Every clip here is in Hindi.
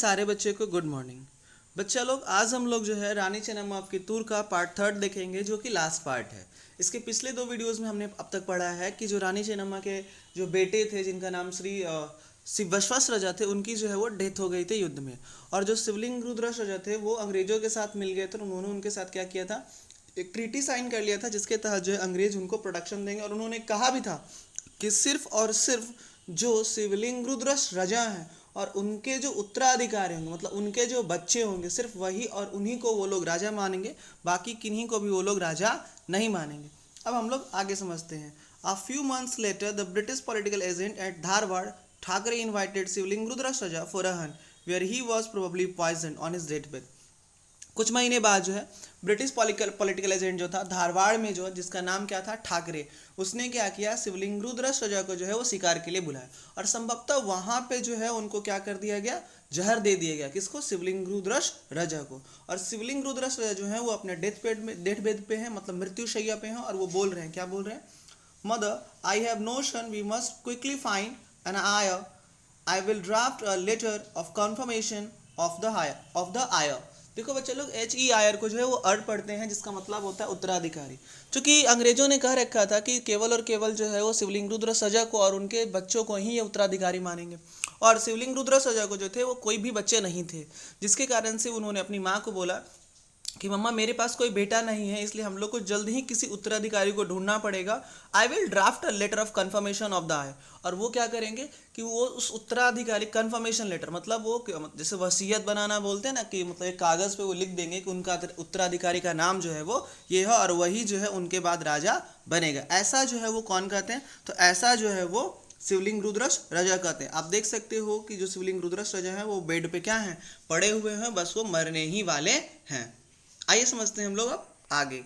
सारे बच्चे को गुड मॉर्निंग। बच्चा लोग आज हम लोग जो है रानी चेन्नम्मा ऑफ कित्तूर का पार्ट 3 देखेंगे, जो कि लास्ट पार्ट है। इसके पिछले 2 वीडियोस में हमने अब तक पढ़ा है कि जो रानी चेन्नम्मा के जो बेटे थे, जिनका नाम श्री वशवश राजा थे, उनकी जो है वो डेथ हो गई थी युद्ध में। और जो शिवलिंग रुद्रश राजा थे वो अंग्रेजों के साथ मिल गए थे। उन्होंने उनके साथ क्या किया था, एक ट्रीटी साइन कर लिया था, जिसके तहत जो है अंग्रेज उनको प्रोटेक्शन देंगे। और उन्होंने कहा भी था कि सिर्फ और सिर्फ जो शिवलिंग रुद्रश राजा हैं और उनके जो उत्तराधिकारी होंगे, मतलब उनके जो बच्चे होंगे, सिर्फ वही और उन्हीं को वो लोग राजा मानेंगे, बाकी किन्हीं को भी वो लोग राजा नहीं मानेंगे। अब हम लोग आगे समझते हैं। A few months later, the British political agent at Dharwad, Thackeray invited Shivling रुद्रश Raja for a hunt, where he was probably poisoned on his deathbed. कुछ महीने बाद जो है ब्रिटिश पॉलिटिकल एजेंट जो था धारवाड़ में, जो जिसका नाम क्या था, ठाकरे, उसने क्या किया, शिवलिंग रुद्रश राजा को जो है वो शिकार के लिए बुलाया। और संभवतः वहां पे जो है उनको क्या कर दिया गया, जहर दे दिया गया। किसको? शिवलिंग रुद्रश राजा को। और शिवलिंग रुद्रश राजा जो है वो अपने डेथ बेड पे है, मतलब मृत्युशैया पे है। और वो बोल रहे हैं, क्या बोल रहे हैं? Mother, I have notion we must quickly find an heir, I will draft a letter of confirmation of the heir. देखो बच्चे लोग, HEIR को जो है वो अर्ड पढ़ते हैं, जिसका मतलब होता है उत्तराधिकारी। क्योंकि अंग्रेजों ने कह रखा था कि केवल और केवल जो है वो शिवलिंग रुद्रश राजा को और उनके बच्चों को ही ये उत्तराधिकारी मानेंगे। और शिवलिंग रुद्रश राजा को जो थे वो कोई भी बच्चे नहीं थे, जिसके कारण से उन्होंने अपनी माँ को बोला कि मम्मा मेरे पास कोई बेटा नहीं है, इसलिए हम लोग को जल्द ही किसी उत्तराधिकारी को ढूंढना पड़ेगा। I will draft a letter of confirmation of the heir. और वो क्या करेंगे कि वो उस उत्तराधिकारी कन्फर्मेशन लेटर, मतलब वो जैसे वसीयत बनाना बोलते हैं ना, कि मतलब एक कागज़ पे वो लिख देंगे कि उनका उत्तराधिकारी का नाम जो है वो ये है और वही जो है उनके बाद राजा बनेगा। ऐसा जो है वो कौन कहते हैं? तो ऐसा जो है वो शिवलिंग रुद्रश राजा कहते हैं। आप देख सकते हो कि जो शिवलिंग रुद्रश राजा है वो बेड पे क्या है, पड़े हुए हैं, बस वो मरने ही वाले हैं। आइए समझते हैं हम लोग अब आगे।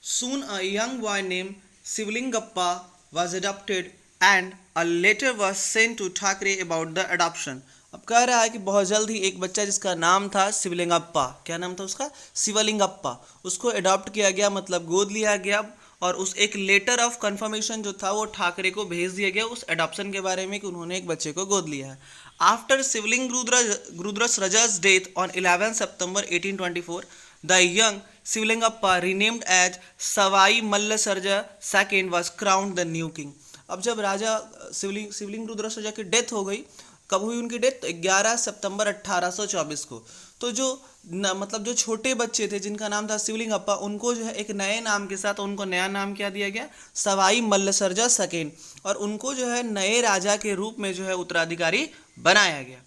Soon a young boy named Sivalingappa was adopted and a letter was sent to Thackeray about the adoption. अब कह रहा है कि बहुत जल्द ही एक बच्चा जिसका नाम था शिवलिंगप्पा, क्या नाम था उसका? शिवलिंगप्पा, उसको अडॉप्ट किया गया, मतलब गोद लिया गया। और उस एक लेटर ऑफ कंफर्मेशन जो था वो ठाकरे को भेज दिया गया उस अडॉप्शन के बारे में, कि उन्होंने एक बच्चे को गोद लिया है। After Shivalinga Rudrasarja death on 11 September 1824, the young Sivalingappa, renamed as Savai Mallasarja II, was crowned the new king. अब जब राजा शिवलिंग रुद्रश राजा की डेथ हो गई, कब हुई उनकी डेथ? 11 सितंबर 1824 को। तो जो मतलब जो छोटे बच्चे थे जिनका नाम था शिवलिंगप्पा, उनको जो है एक नए नाम के साथ उनको नया नाम क्या दिया गया? सवाई मल्लसर्जा सेकेंड। और उनको जो है नए राजा के रूप में जो है उत्तराधिकारी बनाया गया।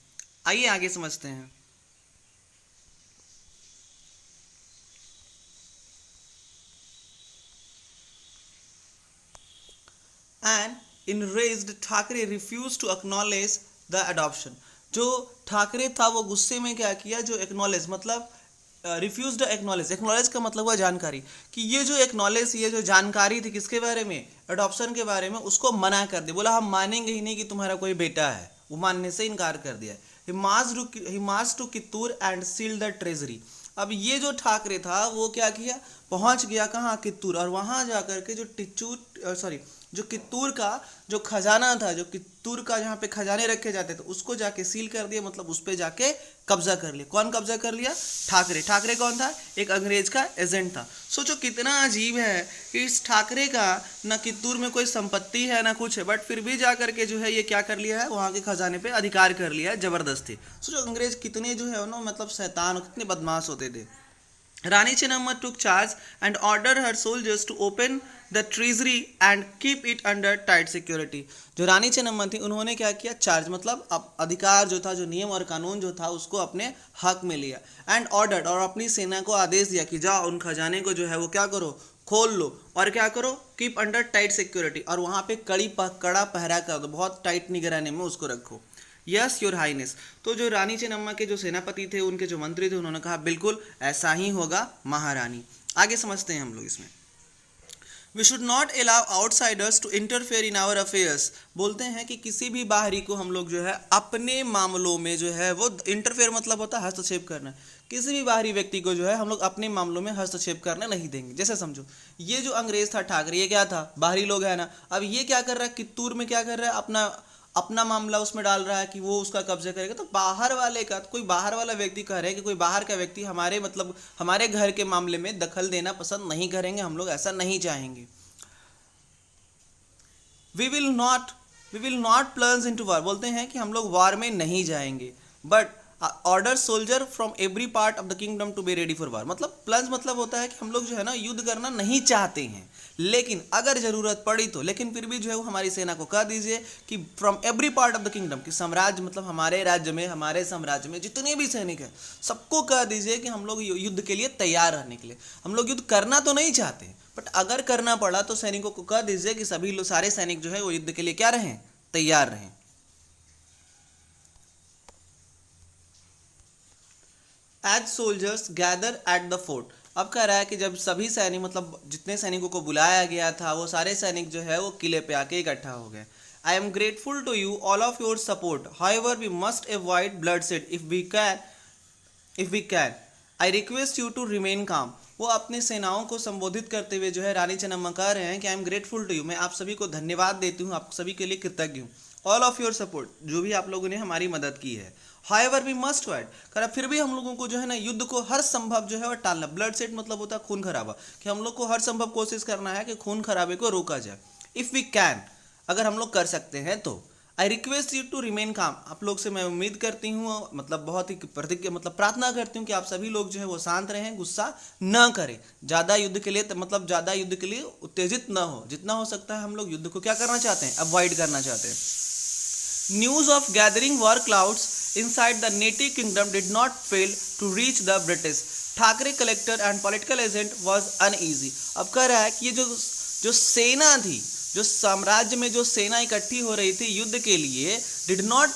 आइए आगे समझते हैं। And enraged, Thackeray refused to acknowledge the adoption. जो ठाकरे था वो गुस्से में क्या किया, जो एक्नॉलेज मतलब रिफ्यूज एक्नॉलेज का मतलब हुआ जानकारी, कि ये जो एक्नॉलेज, ये जो जानकारी थी किसके बारे में? अडॉप्शन के बारे में, उसको मना कर दिया। बोला हम मानेंगे ही नहीं कि तुम्हारा कोई बेटा है, वो मानने से इनकार कर दिया। He marched to Kittur and sealed the treasury. अब ये जो ठाकरे था वो क्या किया, पहुंच गया कहाँ? कित्तूर। और वहां जाकर के जो कित्तूर का जो खजाना था, जो कित्तूर का जहाँ पे खजाने रखे जाते थे, उसको जाके सील कर दिया, मतलब उस पे जाके कब्जा कर लिया। कौन कब्जा कर लिया? ठाकरे। ठाकरे कौन था? एक अंग्रेज का एजेंट था। सोचो कितना अजीब है कि इस ठाकरे का ना कित्तूर में कोई संपत्ति है ना कुछ है, बट फिर भी जा करके जो है ये क्या कर लिया है, वहाँ के खजाने पे अधिकार कर लिया है जबरदस्ती। सोचो अंग्रेज कितने जो है ना, मतलब शैतान, कितने बदमाश होते थे। Rani Chennamma took charge and ordered her soldiers to open the treasury and keep it under tight security. जो रानी चेन्नम्मा थी उन्होंने क्या किया? चार्ज मतलब अधिकार जो था, जो नियम और कानून जो था, उसको अपने हक में लिया। एंड ऑर्डर्ड, और अपनी सेना को आदेश दिया कि जाओ उन खजाने को जो है वो क्या करो, खोल लो। और क्या करो? कीप अंडर टाइट सिक्योरिटी, और वहाँ पे कड़ा पहरा कर दो, बहुत टाइट निगरानी में उसको रखो। Yes your highness. तो जो रानी चेन्नम्मा के जो सेनापति थे, उनके जो मंत्री थे, उन्होंने कहा बिल्कुल ऐसा ही होगा महारानी। आगे समझते हैं हम लोग इसमें। We should not allow outsiders to interfere in our affairs. बोलते हैं कि किसी भी बाहरी को हम लोग जो है अपने मामलों में जो है वो, इंटरफेयर मतलब होता है हस्तक्षेप करना, किसी भी बाहरी व्यक्ति को जो है हम लोग अपने मामलों में हस्तक्षेप करने नहीं देंगे। जैसे समझो ये जो अंग्रेज था ठाकरे, ये क्या था? बाहरी लोग है ना। अब ये क्या कर रहा है? कित्तूर में क्या कर रहा है? अपना अपना मामला उसमें डाल रहा है कि वो उसका कब्जे करेगा, तो बाहर वाले का, कोई बाहर वाला व्यक्ति कह रहे हैं कि कोई बाहर का व्यक्ति हमारे मतलब हमारे घर के मामले में दखल देना पसंद नहीं करेंगे, हम लोग ऐसा नहीं चाहेंगे। We will not plunge into war, बोलते हैं कि हम लोग वॉर में नहीं जाएंगे, but order soldier from every part of the kingdom to be ready for war. मतलब प्लंज मतलब होता है कि हम लोग जो है ना युद्ध करना नहीं चाहते हैं, लेकिन अगर जरूरत पड़ी तो, लेकिन फिर भी जो है वो हमारी सेना को कह दीजिए कि from every part of the kingdom, कि साम्राज्य मतलब हमारे राज्य में, हमारे साम्राज्य में जितने भी सैनिक हैं सबको कह दीजिए कि हम लोग युद्ध के लिए तैयार रहने के लिए, हम लोग युद्ध करना तो नहीं चाहते, बट अगर करना पड़ा तो सैनिकों को कह दीजिए कि सभी लोग, सारे सैनिक जो है वो युद्ध के लिए क्या रहें, तैयार रहें। As soldiers gather at the fort, अब कह रहा है कि जब सभी सैनिक मतलब जितने सैनिकों को बुलाया गया था वो सारे सैनिक जो है वो किले पे आके इकट्ठा हो गए। I am grateful to you all of your support, however we must avoid bloodshed if we can, I request you to remain calm. वो अपनी सेनाओं को संबोधित करते हुए जो है रानी चेन्नम्मा कह रहे हैं कि I am grateful to you, मैं आप सभी को धन्यवाद देती हूँ, आप सभी के लिए कृतज्ञ हूँ। ऑल ऑफ योर सपोर्ट, जो भी आप लोगों ने हमारी मदद की है। हाउएवर वी मस्ट अवॉइड, करा फिर भी हम लोगों को जो है ना युद्ध को हर संभव जो है वो टालना। ब्लड सेट मतलब होता है खून खराबा, कि हम लोग को हर संभव कोशिश करना है कि खून खराबे को रोका जाए। इफ़ वी कैन, अगर हम लोग कर सकते हैं तो। I request you to remain calm, आप लोग से मैं उम्मीद करती हूँ, मतलब बहुत ही प्रतिज्ञा मतलब प्रार्थना करती हूँ कि आप सभी लोग जो है वो शांत रहें, गुस्सा न करें, ज़्यादा युद्ध के लिए मतलब ज़्यादा युद्ध के लिए उत्तेजित न हो। जितना हो सकता है हम लोग युद्ध को क्या करना चाहते हैं, अवॉइड करना चाहते हैं। News of gathering war clouds inside the native kingdom did not fail to reach the British. Thackeray collector and political agent was uneasy. अब कह रहा है कि ये जो सेना थी, जो साम्राज्य में जो सेना इकट्ठी हो रही थी युद्ध के लिए, did not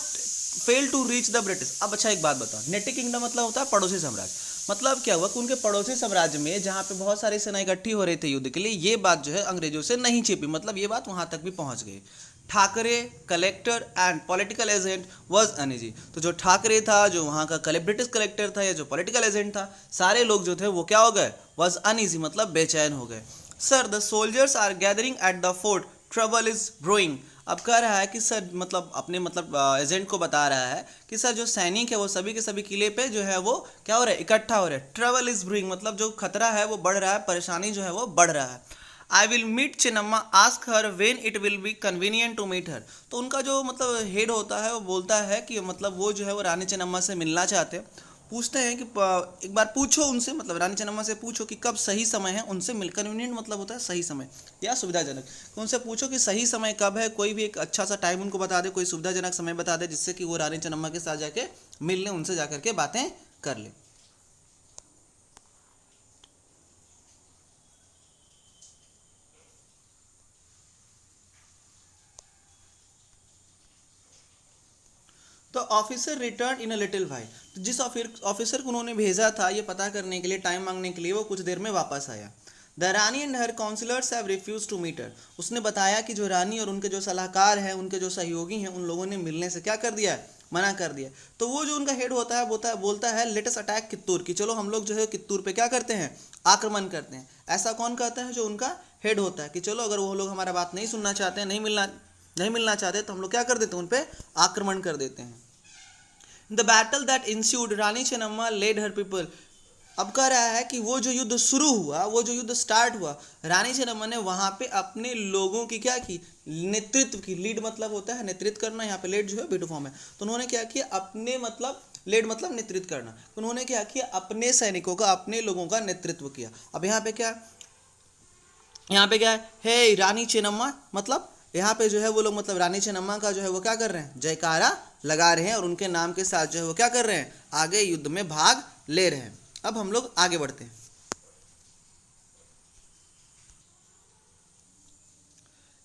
fail to reach the British. अब अच्छा एक बात बताओ, नेटिव किंगडम मतलब होता है पड़ोसी साम्राज्य। मतलब क्या हुआ कि उनके पड़ोसी साम्राज्य में जहाँ पे बहुत सारी सेना इकट्ठी हो रही थी युद्ध के लिए, ये बात जो है अंग्रेजों से नहीं छिपी, मतलब ये बात वहाँ तक भी पहुँच गई। Thackeray collector and political agent was uneasy, तो जो ठाकरे था, जो वहाँ का ब्रिटिश कलेक्टर था या जो पॉलिटिकल एजेंट था, सारे लोग जो थे वो क्या हो गए, वाज अनईजी मतलब बेचैन हो गए। Sir the soldiers are gathering at the fort, trouble is brewing. अब कह रहा है कि सर मतलब अपने मतलब एजेंट को बता रहा है कि सर जो सैनिक है वो सभी के सभी किले पे जो है वो क्या हो रहा है, इकट्ठा हो रहा है। ट्रबल इज ब्रोइंग मतलब जो खतरा है वो बढ़ रहा है, परेशानी जो है वो बढ़ रहा है। I will meet Chennamma, ask her when it will be convenient to meet her. तो उनका जो मतलब हेड होता है वो बोलता है कि मतलब वो जो है वो रानी चेन्नम्मा से मिलना चाहते हैं, पूछते हैं कि एक बार पूछो उनसे, मतलब रानी चेन्नम्मा से पूछो कि कब सही समय है उनसे मिल। कन्वीनियंट मतलब होता है सही समय या सुविधाजनक, तो उनसे पूछो कि सही समय कब है, कोई भी एक अच्छा सा टाइम उनको बता दे, कोई सुविधाजनक समय बता दे जिससे कि वो रानी चेन्नम्मा के साथ जाके मिल लें, उनसे जाकर के बातें कर लें। तो officer return in a little while, तो जिस ऑफिसर को उन्होंने भेजा था ये पता करने के लिए, टाइम मांगने के लिए, वो कुछ देर में वापस आया। The Rani and her councillors have refuse to meet her, उसने बताया कि जो रानी और उनके जो सलाहकार हैं, उनके जो सहयोगी हैं, उन लोगों ने मिलने से क्या कर दिया है, मना कर दिया। तो वो जो उनका हेड होता है बोलता है लेट अस अटैक कित्तूर, कि चलो हम लोग जो है कित्तूर पे क्या करते हैं, आक्रमण करते हैं। ऐसा कौन कहता है, जो उनका हेड होता है, कि चलो अगर वो लोग हमारा बात नहीं सुनना चाहते हैं, नहीं मिलना चाहते, तो हम लोग क्या कर देते हैं, उन पर आक्रमण कर देते हैं। The battle that ensued, Rani Chennamma led her people. अब कह रहा है कि वो जो युद्ध शुरू हुआ, वो जो युद्ध स्टार्ट हुआ, रानी चेन्नम्मा ने वहाँ पे अपने लोगों की क्या की, नेतृत्व की। लीड मतलब होता है नेतृत्व करना, यहाँ पे लेड जो है बीटू फॉर्म है, तो उन्होंने क्या किया, अपने मतलब लेड मतलब नेतृत्व करना, तो उन्होंने क्या किया, अपने सैनिकों का, अपने लोगों का नेतृत्व किया। अब यहाँ पे क्या है, हे रानी चेन्नम्मा, मतलब यहाँ पे जो है वो लोग मतलब रानी चेन्नम्मा का जो है वो क्या कर रहे हैं, जयकारा लगा रहे हैं, और उनके नाम के साथ जो है वो क्या कर रहे हैं, आगे युद्ध में भाग ले रहे हैं। अब हम लोग आगे बढ़ते हैं।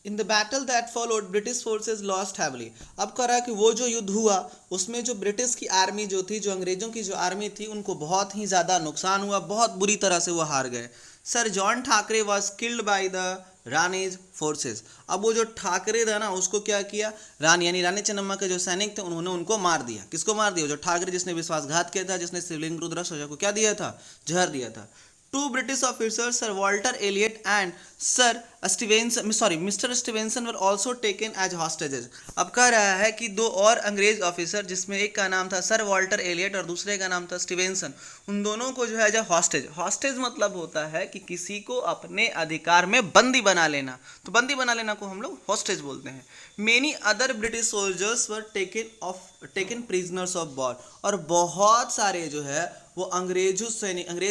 In the battle that followed British forces lost heavily. अब कह रहा है कि वो जो युद्ध हुआ उसमें जो ब्रिटिश की आर्मी जो थी, जो अंग्रेजों की जो आर्मी थी, उनको बहुत ही ज़्यादा नुकसान हुआ, बहुत बुरी तरह से वो हार गए। Sir John Thackeray was killed by the Rani's forces. अब वो जो ठाकरे था ना, उसको क्या किया, यानी रानी चेन्नम्मा के जो सैनिक थे उन्होंने उनको मार दिया। किसको मार दिया, जो ठाकरे जिसने विश्वासघात किया था, जिसने शिवलिंग रुद्राक्ष को क्या दिया था, जहर दिया था। Two British officers Sir Walter Elliot and Sir mister Stevenson were also taken as hostages. अब कह रहा है कि दो और अंग्रेज ऑफिसर, जिसमें एक का नाम था सर वॉल्टर एलियट और दूसरे का नाम था स्टीवेंसन, उन दोनों को जो है एज हॉस्टेज। हॉस्टेज मतलब होता है कि किसी को अपने अधिकार में बंदी बना लेना, तो बंदी बना लेना को हम लोग हॉस्टेज बोलते हैं। Many other British soldiers were taken prisoners of war, और बहुत सारे जो है वो अंग्रेज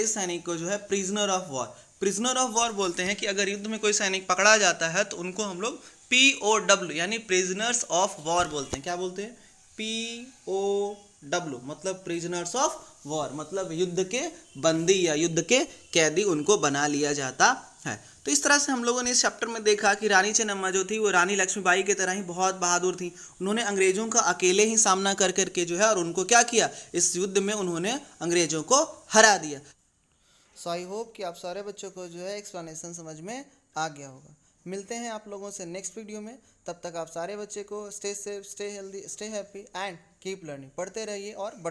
सैनिक को जो है प्रिजनर ऑफ वॉर बोलते हैं। कि अगर युद्ध में कोई सैनिक पकड़ा जाता है तो उनको हम लोग POW यानी प्रिजनर्स ऑफ वॉर बोलते हैं। क्या बोलते हैं? POW मतलब प्रिजनर्स ऑफ वॉर, मतलब युद्ध के बंदी या युद्ध के कैदी उनको बना लिया जाता है। तो इस तरह से हम लोगों ने इस चैप्टर में देखा कि रानी चेन्नम्मा जो थी वो रानी लक्ष्मीबाई की तरह ही बहुत बहादुर थी। उन्होंने अंग्रेजों का अकेले ही सामना कर करके जो है और उनको क्या किया, इस युद्ध में उन्होंने अंग्रेजों को हरा दिया। सो आई होप कि आप सारे बच्चों को जो है एक्सप्लेनेशन समझ में आ गया होगा। मिलते हैं आप लोगों से नेक्स्ट वीडियो में। तब तक आप सारे बच्चे को stay safe, stay healthy, stay happy and keep learning. पढ़ते रहिए और